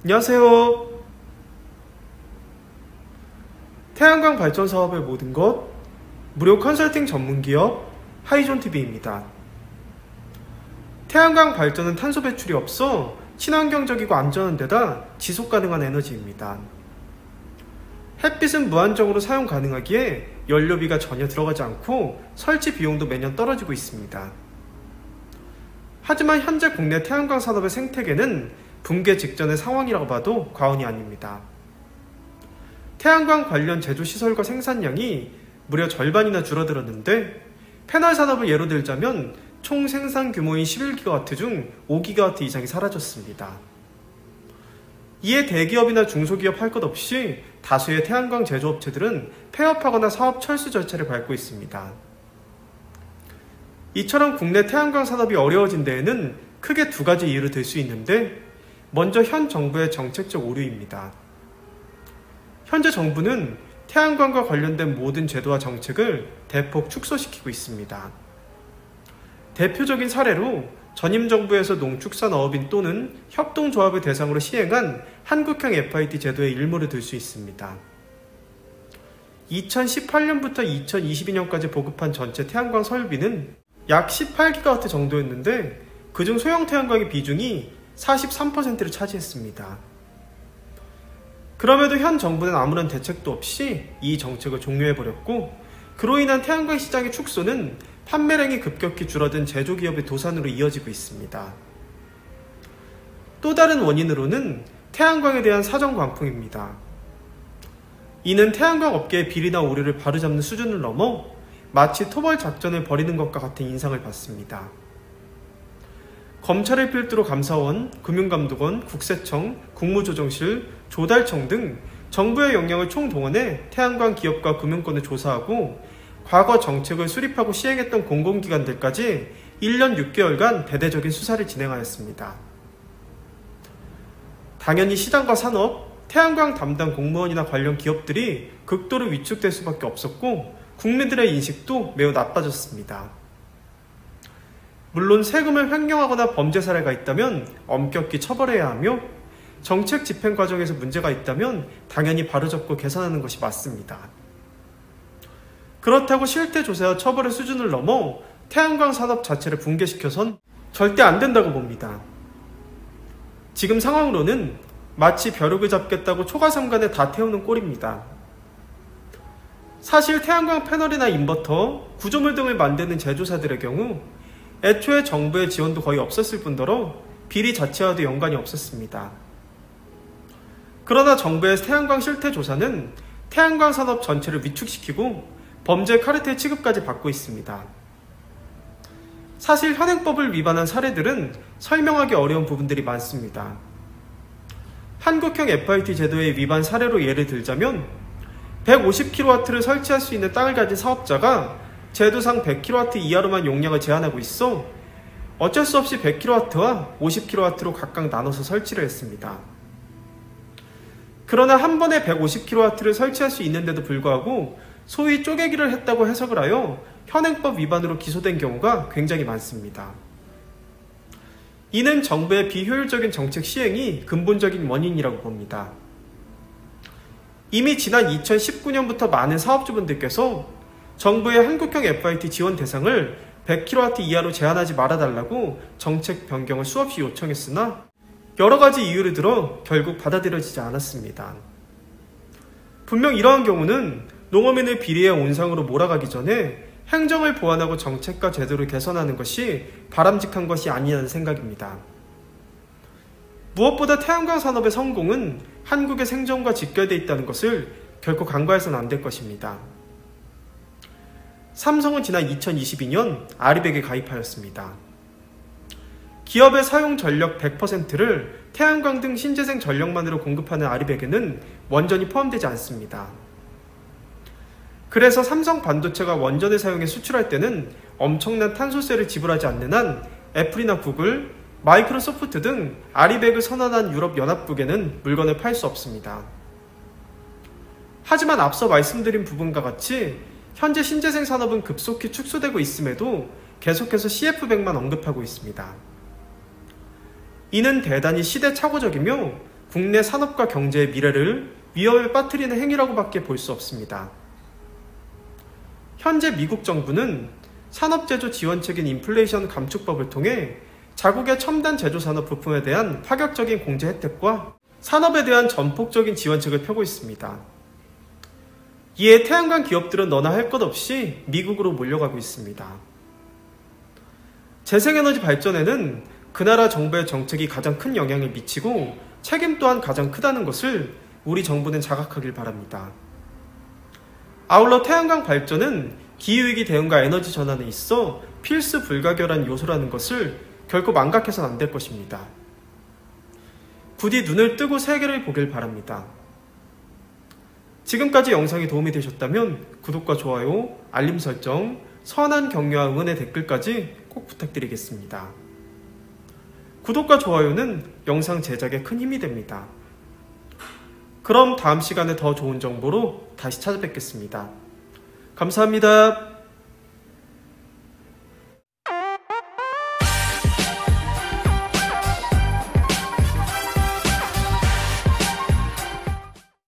안녕하세요. 태양광 발전 사업의 모든 것 무료 컨설팅 전문기업 하이존TV입니다. 태양광 발전은 탄소 배출이 없어 친환경적이고 안전한 데다 지속가능한 에너지입니다. 햇빛은 무한정으로 사용 가능하기에 연료비가 전혀 들어가지 않고 설치 비용도 매년 떨어지고 있습니다. 하지만 현재 국내 태양광 산업의 생태계는 붕괴 직전의 상황이라고 봐도 과언이 아닙니다. 태양광 관련 제조시설과 생산량이 무려 절반이나 줄어들었는데, 패널 산업을 예로 들자면 총 생산 규모인 11GW 중 5GW 이상이 사라졌습니다. 이에 대기업이나 중소기업 할 것 없이 다수의 태양광 제조업체들은 폐업하거나 사업 철수 절차를 밟고 있습니다. 이처럼 국내 태양광 산업이 어려워진 데에는 크게 두 가지 이유를 들 수 있는데, 먼저 현 정부의 정책적 오류입니다. 현재 정부는 태양광과 관련된 모든 제도와 정책을 대폭 축소시키고 있습니다. 대표적인 사례로 전임 정부에서 농축산어업인 또는 협동조합을 대상으로 시행한 한국형 FIT 제도의 일모를 들 수 있습니다. 2018년부터 2022년까지 보급한 전체 태양광 설비는 약 18GW 정도였는데, 그중 소형 태양광의 비중이 43%를 차지했습니다. 그럼에도 현 정부는 아무런 대책도 없이 이 정책을 종료해버렸고, 그로 인한 태양광 시장의 축소는 판매량이 급격히 줄어든 제조기업의 도산으로 이어지고 있습니다. 또 다른 원인으로는 태양광에 대한 사전 광풍입니다. 이는 태양광 업계의 비리나 오류를 바로잡는 수준을 넘어 마치 토벌 작전을 벌이는 것과 같은 인상을 받습니다. 검찰을 필두로 감사원, 금융감독원, 국세청, 국무조정실, 조달청 등 정부의 역량을 총동원해 태양광 기업과 금융권을 조사하고 과거 정책을 수립하고 시행했던 공공기관들까지 1년 6개월간 대대적인 수사를 진행하였습니다. 당연히 시장과 산업, 태양광 담당 공무원이나 관련 기업들이 극도로 위축될 수밖에 없었고, 국민들의 인식도 매우 나빠졌습니다. 물론 세금을 횡령하거나 범죄 사례가 있다면 엄격히 처벌해야 하며, 정책 집행 과정에서 문제가 있다면 당연히 바로잡고 개선하는 것이 맞습니다. 그렇다고 실태 조사와 처벌의 수준을 넘어 태양광 산업 자체를 붕괴시켜선 절대 안 된다고 봅니다. 지금 상황으로는 마치 벼룩을 잡겠다고 초가삼간에 다 태우는 꼴입니다. 사실 태양광 패널이나 인버터, 구조물 등을 만드는 제조사들의 경우 애초에 정부의 지원도 거의 없었을 뿐더러 비리 자체와도 연관이 없었습니다. 그러나 정부의 태양광 실태 조사는 태양광 산업 전체를 위축시키고 범죄 카르텔 취급까지 받고 있습니다. 사실 현행법을 위반한 사례들은 설명하기 어려운 부분들이 많습니다. 한국형 FIT 제도의 위반 사례로 예를 들자면, 150kW를 설치할 수 있는 땅을 가진 사업자가 제도상 100kW 이하로만 용량을 제한하고 있어 어쩔 수 없이 100kW와 50kW로 각각 나눠서 설치를 했습니다. 그러나 한 번에 150kW를 설치할 수 있는데도 불구하고 소위 쪼개기를 했다고 해석을 하여 현행법 위반으로 기소된 경우가 굉장히 많습니다. 이는 정부의 비효율적인 정책 시행이 근본적인 원인이라고 봅니다. 이미 지난 2019년부터 많은 사업주분들께서 정부의 한국형 FIT 지원 대상을 100kW 이하로 제한하지 말아달라고 정책 변경을 수없이 요청했으나 여러가지 이유를 들어 결국 받아들여지지 않았습니다. 분명 이러한 경우는 농어민을 비리의 온상으로 몰아가기 전에 행정을 보완하고 정책과 제도를 개선하는 것이 바람직한 것이 아니냐는 생각입니다. 무엇보다 태양광 산업의 성공은 한국의 생존과 직결되어 있다는 것을 결코 간과해서는 안 될 것입니다. 삼성은 지난 2022년 아리백에 가입하였습니다. 기업의 사용 전력 100%를 태양광 등 신재생 전력만으로 공급하는 아리백에는 원전이 포함되지 않습니다. 그래서 삼성 반도체가 원전을 사용해 수출할 때는 엄청난 탄소세를 지불하지 않는 한 애플이나 구글, 마이크로소프트 등 아리백을 선언한 유럽 연합국에는 물건을 팔 수 없습니다. 하지만 앞서 말씀드린 부분과 같이 현재 신재생 산업은 급속히 축소되고 있음에도 계속해서 CF100만 언급하고 있습니다. 이는 대단히 시대착오적이며 국내 산업과 경제의 미래를 위협에 빠뜨리는 행위라고밖에 볼 수 없습니다. 현재 미국 정부는 산업제조 지원책인 인플레이션 감축법을 통해 자국의 첨단 제조산업 부품에 대한 파격적인 공제 혜택과 산업에 대한 전폭적인 지원책을 펴고 있습니다. 이에 태양광 기업들은 너나 할 것 없이 미국으로 몰려가고 있습니다. 재생에너지 발전에는 그 나라 정부의 정책이 가장 큰 영향을 미치고 책임 또한 가장 크다는 것을 우리 정부는 자각하길 바랍니다. 아울러 태양광 발전은 기후위기 대응과 에너지 전환에 있어 필수 불가결한 요소라는 것을 결코 망각해서는 안 될 것입니다. 부디 눈을 뜨고 세계를 보길 바랍니다. 지금까지 영상이 도움이 되셨다면 구독과 좋아요, 알림 설정, 선한 격려와 응원의 댓글까지 꼭 부탁드리겠습니다. 구독과 좋아요는 영상 제작에 큰 힘이 됩니다. 그럼 다음 시간에 더 좋은 정보로 다시 찾아뵙겠습니다. 감사합니다.